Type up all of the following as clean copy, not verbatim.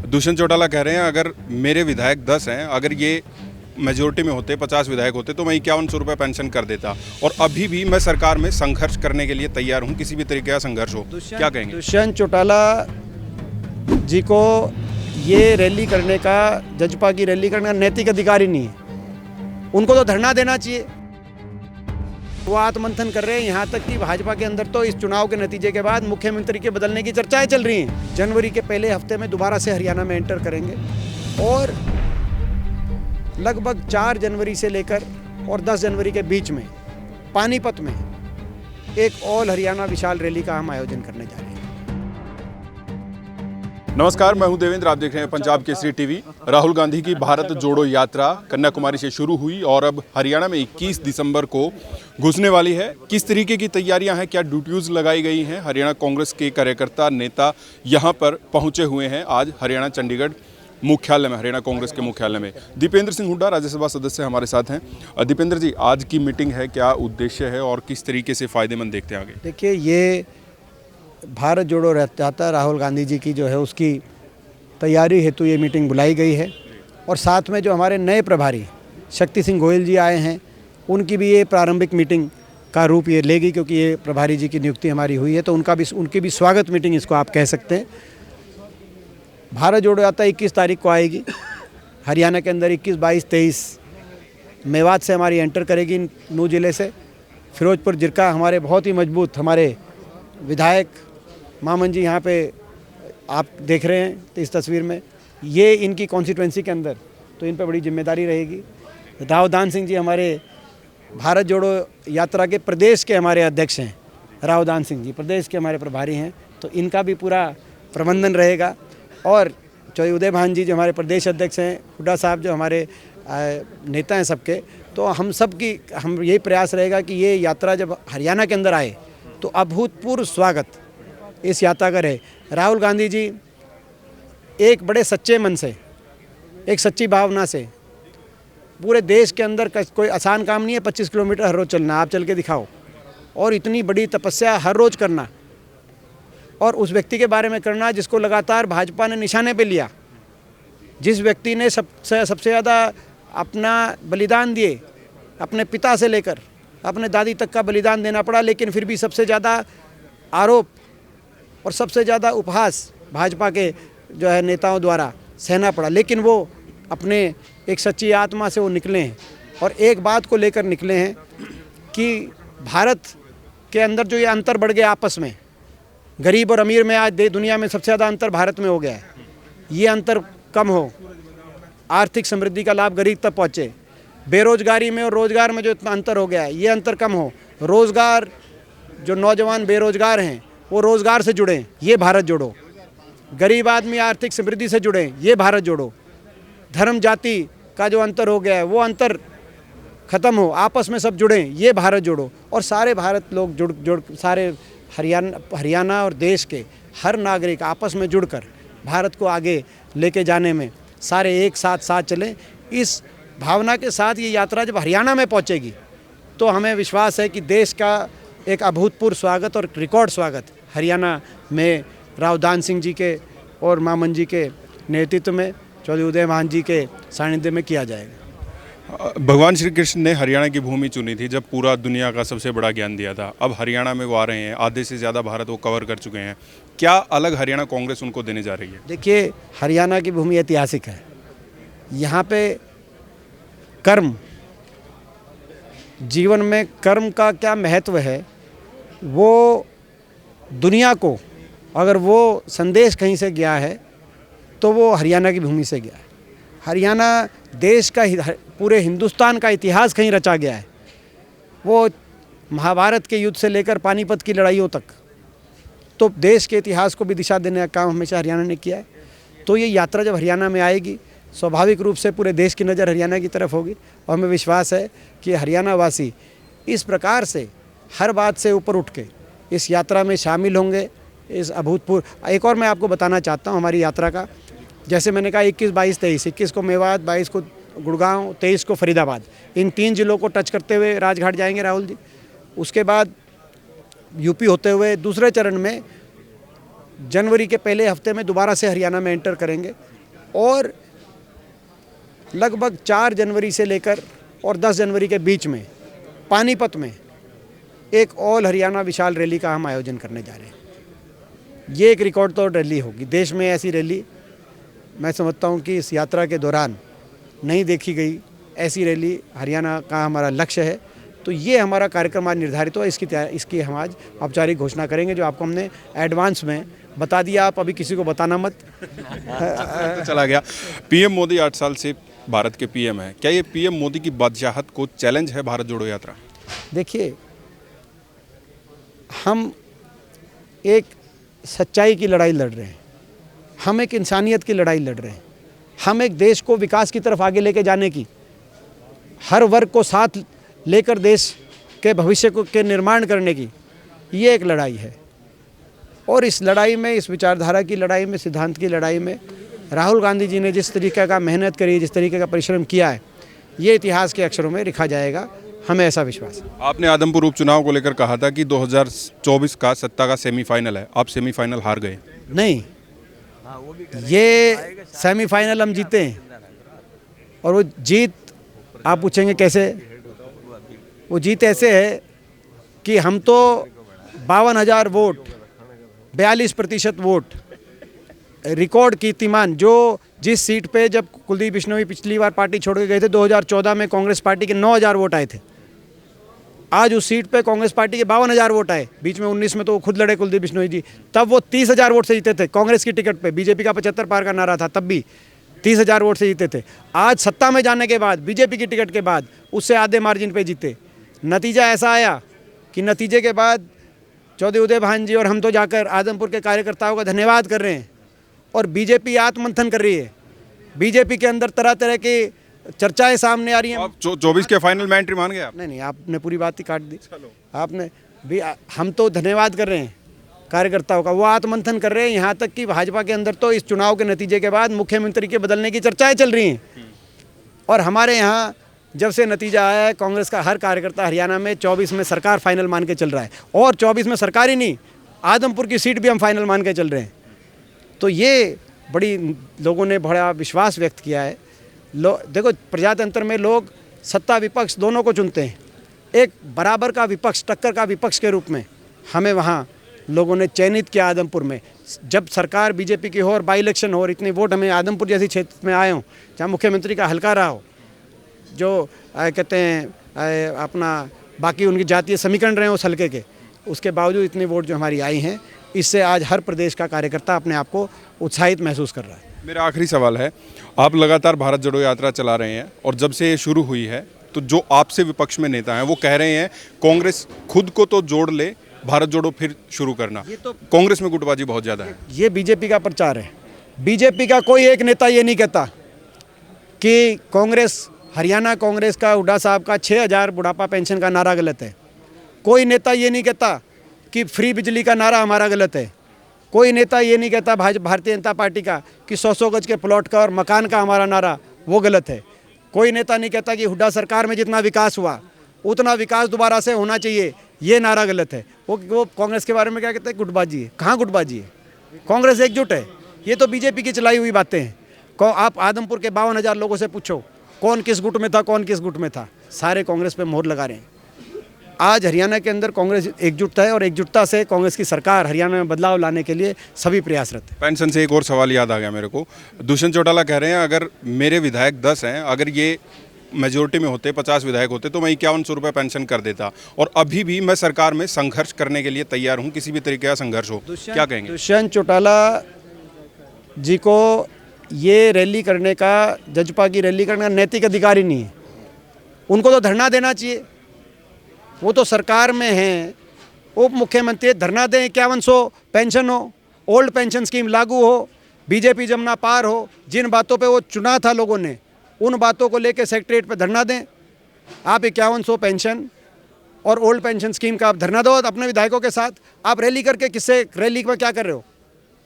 दुष्यंत चौटाला कह रहे हैं अगर मेरे विधायक 10 हैं, अगर ये मेजोरिटी में होते 50 विधायक होते तो मैं 5100 रुपये पेंशन कर देता, और अभी भी मैं सरकार में संघर्ष करने के लिए तैयार हूं, किसी भी तरीके का संघर्ष हो। क्या कहेंगे? दुष्यंत चौटाला जी को ये रैली करने का, जजपा की रैली करने का नैतिक अधिकार ही नहीं है। उनको तो धरना देना चाहिए। वो आत्ममंथन कर रहे हैं, यहाँ तक कि भाजपा के अंदर तो इस चुनाव के नतीजे के बाद मुख्यमंत्री के बदलने की चर्चाएं चल रही हैं। जनवरी के पहले हफ्ते में दोबारा से हरियाणा में एंटर करेंगे और लगभग 4 जनवरी से लेकर और 10 जनवरी के बीच में पानीपत में एक ऑल हरियाणा विशाल रैली का हम आयोजन करने जा रहे हैं। नमस्कार, मैं हूं देवेंद्र, आप देख रहे हैं पंजाब केसरी टीवी। राहुल गांधी की भारत जोड़ो यात्रा कन्याकुमारी से शुरू हुई और अब हरियाणा में 21 दिसंबर को घुसने वाली है। किस तरीके की तैयारियां हैं, क्या ड्यूटीज लगाई गई हैं? हरियाणा कांग्रेस के कार्यकर्ता नेता यहां पर पहुंचे हुए हैं आज हरियाणा चंडीगढ़ मुख्यालय में, हरियाणा कांग्रेस के मुख्यालय में। दीपेंद्र सिंह हुड्डा राज्यसभा सदस्य हमारे साथ हैं। दीपेंद्र जी, आज की मीटिंग है, क्या उद्देश्य है और किस तरीके से फायदेमंद देखते हैं आगे? देखिए, ये भारत जोड़ो यात्रा राहुल गांधी जी की जो है उसकी तैयारी हेतु ये मीटिंग बुलाई गई है और साथ में जो हमारे नए प्रभारी शक्ति सिंह गोयल जी आए हैं, उनकी भी ये प्रारंभिक मीटिंग का रूप ये लेगी, क्योंकि ये प्रभारी जी की नियुक्ति हमारी हुई है, तो उनकी भी स्वागत मीटिंग इसको आप कह सकते हैं। भारत जोड़ो यात्रा 21 तारीख को आएगी हरियाणा के अंदर। 21, 22, 23 मेवात से हमारी एंटर करेगी, नू जिले से। फिरोजपुर जिरका हमारे बहुत ही मजबूत हमारे विधायक मामन जी यहाँ पे आप देख रहे हैं तो इस तस्वीर में, ये इनकी कॉन्स्टिट्यूंसी के अंदर, तो इन पर बड़ी जिम्मेदारी रहेगी। रावदान सिंह जी हमारे भारत जोड़ो यात्रा के प्रदेश के हमारे अध्यक्ष हैं। रावदान सिंह जी प्रदेश के हमारे प्रभारी हैं, तो इनका भी पूरा प्रबंधन रहेगा। और चौधरी उदय भान जी जो हमारे प्रदेश अध्यक्ष हैं, हुड्डा साहब जो हमारे नेता हैं सबके, तो हम यही प्रयास रहेगा कि ये यात्रा जब हरियाणा के अंदर आए तो अभूतपूर्व स्वागत इस यात्रा का रहे। राहुल गांधी जी एक बड़े सच्चे मन से, एक सच्ची भावना से, पूरे देश के अंदर कोई आसान काम नहीं है 25 किलोमीटर हर रोज़ चलना, आप चल के दिखाओ, और इतनी बड़ी तपस्या हर रोज़ करना, और उस व्यक्ति के बारे में करना जिसको लगातार भाजपा ने निशाने पे लिया, जिस व्यक्ति ने सबसे ज़्यादा अपना बलिदान दिए, अपने पिता से लेकर अपने दादी तक का बलिदान देना पड़ा, लेकिन फिर भी सबसे ज़्यादा आरोप और सबसे ज़्यादा उपहास भाजपा के जो है नेताओं द्वारा सहना पड़ा, लेकिन वो अपने एक सच्ची आत्मा से वो निकले हैं और एक बात को लेकर निकले हैं कि भारत के अंदर जो ये अंतर बढ़ गया आपस में, गरीब और अमीर में, आज दुनिया में सबसे ज़्यादा अंतर भारत में हो गया है, ये अंतर कम हो, आर्थिक समृद्धि का लाभ गरीब तक पहुँचे, बेरोजगारी में और रोज़गार में जो इतना अंतर हो गया है ये अंतर कम हो, रोज़गार, जो नौजवान बेरोजगार हैं वो रोज़गार से जुड़ें, ये भारत जोड़ो, गरीब आदमी आर्थिक समृद्धि से जुड़ें, ये भारत जोड़ो, धर्म जाति का जो अंतर हो गया है वो अंतर ख़त्म हो, आपस में सब जुड़ें, ये भारत जोड़ो। और सारे भारत लोग जुड़ सारे हरियाणा और देश के हर नागरिक आपस में जुड़कर भारत को आगे लेके जाने में सारे एक साथ चलें। इस भावना के साथ ये यात्रा जब हरियाणा में पहुंचेगी तो हमें विश्वास है कि देश का एक अभूतपूर्व स्वागत और रिकॉर्ड स्वागत हरियाणा में रावदान सिंह जी के और मामन जी के नेतृत्व में, चौधरी उदय भान जी के सानिध्य में किया जाएगा। भगवान श्री कृष्ण ने हरियाणा की भूमि चुनी थी जब पूरा दुनिया का सबसे बड़ा ज्ञान दिया था। अब हरियाणा में वो आ रहे हैं, आधे से ज़्यादा भारत वो कवर कर चुके हैं। क्या अलग हरियाणा कांग्रेस उनको देने जा रही है? देखिए, हरियाणा की भूमि ऐतिहासिक है। यहाँ पे कर्म, जीवन में कर्म का क्या महत्व है, वो दुनिया को अगर वो संदेश कहीं से गया है तो वो हरियाणा की भूमि से गया है। हरियाणा देश का, पूरे हिंदुस्तान का इतिहास कहीं रचा गया है। वो महाभारत के युद्ध से लेकर पानीपत की लड़ाइयों तक, तो देश के इतिहास को भी दिशा देने का काम हमेशा हरियाणा ने किया है। तो ये यात्रा जब हरियाणा में आएगी, स्वाभाविक रूप से पूरे देश की नज़र हरियाणा की तरफ होगी और हमें विश्वास है कि हरियाणा वासी इस प्रकार से हर बात से ऊपर उठ के इस यात्रा में शामिल होंगे। इस अभूतपूर्व, एक और मैं आपको बताना चाहता हूँ हमारी यात्रा का, जैसे मैंने कहा 21, 22, 23, 21 को मेवात, 22 को गुड़गांव, 23 को फरीदाबाद, इन 3 जिलों को टच करते हुए राजघाट जाएंगे राहुल जी। उसके बाद यूपी होते हुए दूसरे चरण में जनवरी के पहले हफ्ते में दोबारा से हरियाणा में एंटर करेंगे और लगभग 4 जनवरी से लेकर और 10 जनवरी के बीच में पानीपत में एक ऑल हरियाणा विशाल रैली का हम आयोजन करने जा रहे हैं। ये एक रिकॉर्ड तोड़ रैली होगी। देश में ऐसी रैली मैं समझता हूँ कि इस यात्रा के दौरान नहीं देखी गई। ऐसी रैली हरियाणा का हमारा लक्ष्य है। तो ये हमारा कार्यक्रम आज निर्धारित हुआ। इसकी हम आज औपचारिक घोषणा करेंगे, जो आपको हमने एडवांस में बता दिया। आप अभी किसी को बताना मत। तो चला गया। पीएम मोदी 8 साल से भारत के पीएम है। क्या ये पीएम मोदी की बादशाहत को चैलेंज है भारत जोड़ो यात्रा? देखिए, हम एक सच्चाई की लड़ाई लड़ रहे हैं, हम एक इंसानियत की लड़ाई लड़ रहे हैं, हम एक देश को विकास की तरफ आगे लेके जाने की, हर वर्ग को साथ लेकर देश के भविष्य को के निर्माण करने की ये एक लड़ाई है। और इस लड़ाई में, इस विचारधारा की लड़ाई में, सिद्धांत की लड़ाई में राहुल गांधी जी ने जिस तरीके का मेहनत करी, जिस तरीके का परिश्रम किया है, ये इतिहास के अक्षरों में लिखा जाएगा, हमें ऐसा विश्वास है। आपने आदमपुर उपचुनाव को लेकर कहा था कि 2024 का सत्ता का सेमीफाइनल है। आप सेमीफाइनल हार गए। नहीं, ये सेमीफाइनल हम जीते हैं। और वो जीत, आप पूछेंगे कैसे? वो जीत ऐसे है कि हम तो 52,000 वोट, 42% वोट, रिकॉर्ड कीर्तिमान, जो जिस सीट पे जब कुलदीप बिश्नोई पिछली बार पार्टी छोड़ के गए थे 2014 में, कांग्रेस पार्टी के 9,000 वोट आए थे। आज उस सीट पे कांग्रेस पार्टी के 52,000 वोट आए। बीच में 19 में तो वो खुद लड़े कुलदीप बिश्नोई जी, तब वो 30,000 वोट से जीते थे कांग्रेस की टिकट पे। बीजेपी का 75 पार का नारा था, तब भी 30,000 वोट से जीते थे। आज सत्ता में जाने के बाद, बीजेपी की टिकट के बाद, उससे आधे मार्जिन पे जीते। नतीजा ऐसा आया कि नतीजे के बाद चौधरी उदय भान जी और हम तो जाकर आदमपुर के कार्यकर्ताओं का धन्यवाद कर रहे हैं। और बीजेपी आत्ममंथन कर रही है। बीजेपी के अंदर तरह तरह की चर्चाएं सामने आ रही हैं। आप 24 के फाइनल में एंट्री मान गए आप? नहीं, आपने पूरी बात ही काट दी। आपने भी, हम तो धन्यवाद कर रहे हैं कार्यकर्ताओं का, वो आत्ममंथन कर रहे हैं। यहाँ तक कि भाजपा के अंदर तो इस चुनाव के नतीजे के बाद मुख्यमंत्री के बदलने की चर्चाएं चल रही हैं। और हमारे यहाँ जब से नतीजा आया है, कांग्रेस का हर कार्यकर्ता हरियाणा में 24 में सरकार फाइनल मान के चल रहा है। और 24 में सरकार ही नहीं, आदमपुर की सीट भी हम फाइनल मान के चल रहे हैं। तो ये बड़ी लोगों ने बड़ा विश्वास व्यक्त किया है। देखो, प्रजातंत्र में लोग सत्ता विपक्ष दोनों को चुनते हैं। एक बराबर का विपक्ष, टक्कर का विपक्ष के रूप में हमें वहाँ लोगों ने चयनित किया। आदमपुर में जब सरकार बीजेपी की हो और बाई इलेक्शन हो और इतने वोट हमें आदमपुर जैसी क्षेत्र में आए हों, जहाँ मुख्यमंत्री का हल्का रहा हो, जो कहते हैं अपना बाकी उनकी जातीय समीकरण रहे हैं उस हल्के के, उसके बावजूद इतने वोट जो हमारी आई हैं, इससे आज हर प्रदेश का कार्यकर्ता अपने आप को उत्साहित महसूस कर रहा है। मेरा आखिरी सवाल है, आप लगातार भारत जोड़ो यात्रा चला रहे हैं और जब से ये शुरू हुई है तो जो आपसे विपक्ष में नेता हैं वो कह रहे हैं कांग्रेस खुद को तो जोड़ ले, भारत जोड़ो फिर शुरू करना। ये तो कांग्रेस में गुटबाजी बहुत ज़्यादा है। ये बीजेपी का प्रचार है। बीजेपी का कोई एक नेता ये नहीं कहता कि कांग्रेस, हरियाणा कांग्रेस का हुड्डा साहब का 6,000 बुढ़ापा पेंशन का नारा गलत है। कोई नेता ये नहीं कहता कि फ्री बिजली का नारा हमारा गलत है। कोई नेता ये नहीं कहता भारतीय जनता पार्टी का कि 100 गज के प्लॉट का और मकान का हमारा नारा वो गलत है। कोई नेता नहीं कहता कि हुड्डा सरकार में जितना विकास हुआ उतना विकास दोबारा से होना चाहिए, ये नारा गलत है। वो कांग्रेस के बारे में क्या कहते हैं? गुटबाजी है। कहाँ गुटबाजी है? कांग्रेस एकजुट है। ये तो बीजेपी की चलाई हुई बातें हैं। आप आदमपुर के 52,000 लोगों से पूछो कौन किस गुट में था, कौन किस गुट में था, सारे कांग्रेस पे मोहर लगा रहे हैं। आज हरियाणा के अंदर कांग्रेस एकजुटता है और एकजुटता से कांग्रेस की सरकार हरियाणा में बदलाव लाने के लिए सभी प्रयासरत है। पेंशन से एक और सवाल याद आ गया मेरे को। दुष्यंत चौटाला कह रहे हैं अगर मेरे विधायक 10 हैं, अगर ये मेजोरिटी में होते, 50 विधायक होते तो मैं 5100 रुपये पेंशन कर देता, और अभी भी मैं सरकार में संघर्ष करने के लिए तैयार हूँ, किसी भी तरीके का संघर्ष हो। क्या कहेंगे? दुष्यंत चौटाला जी को ये रैली करने का, जजपा की रैली करने का नैतिक अधिकार ही नहीं है। उनको तो धरना देना चाहिए। वो तो सरकार में हैं, उप मुख्यमंत्री, धरना दें, 5100 पेंशन हो, ओल्ड पेंशन स्कीम लागू हो, बीजेपी जमुना पार हो। जिन बातों पे वो चुना था लोगों ने, उन बातों को लेकर सेक्रेटरीट पे धरना दें। आप 5100 पेंशन और ओल्ड पेंशन स्कीम का आप धरना दो अपने विधायकों के साथ। आप रैली करके किससे, रैली में क्या कर रहे हो?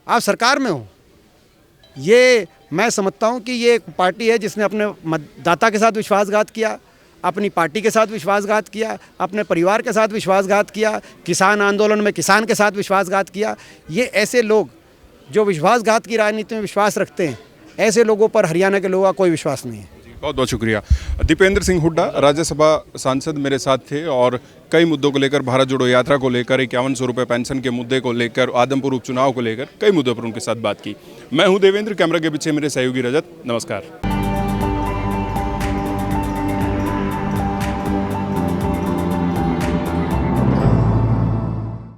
आप सरकार में हो। ये मैं समझता हूँ कि ये एक पार्टी है जिसने अपने मतदाता के साथ विश्वासघात किया, अपनी पार्टी के साथ विश्वासघात किया, अपने परिवार के साथ विश्वासघात किया, किसान आंदोलन में किसान के साथ विश्वासघात किया। ये ऐसे लोग जो विश्वासघात की राजनीति में विश्वास रखते हैं, ऐसे लोगों पर हरियाणा के लोगों का कोई विश्वास नहीं है। बहुत बहुत शुक्रिया। दीपेंद्र सिंह हुड्डा राज्यसभा सांसद मेरे साथ थे और कई मुद्दों को लेकर, भारत जोड़ो यात्रा को लेकर, 5100 रुपये पेंशन के मुद्दे को लेकर, आदमपुर उपचुनाव को लेकर कई मुद्दों पर उनके साथ बात की। मैं हूं देवेंद्र, कैमरा के पीछे मेरे सहयोगी रजत। नमस्कार।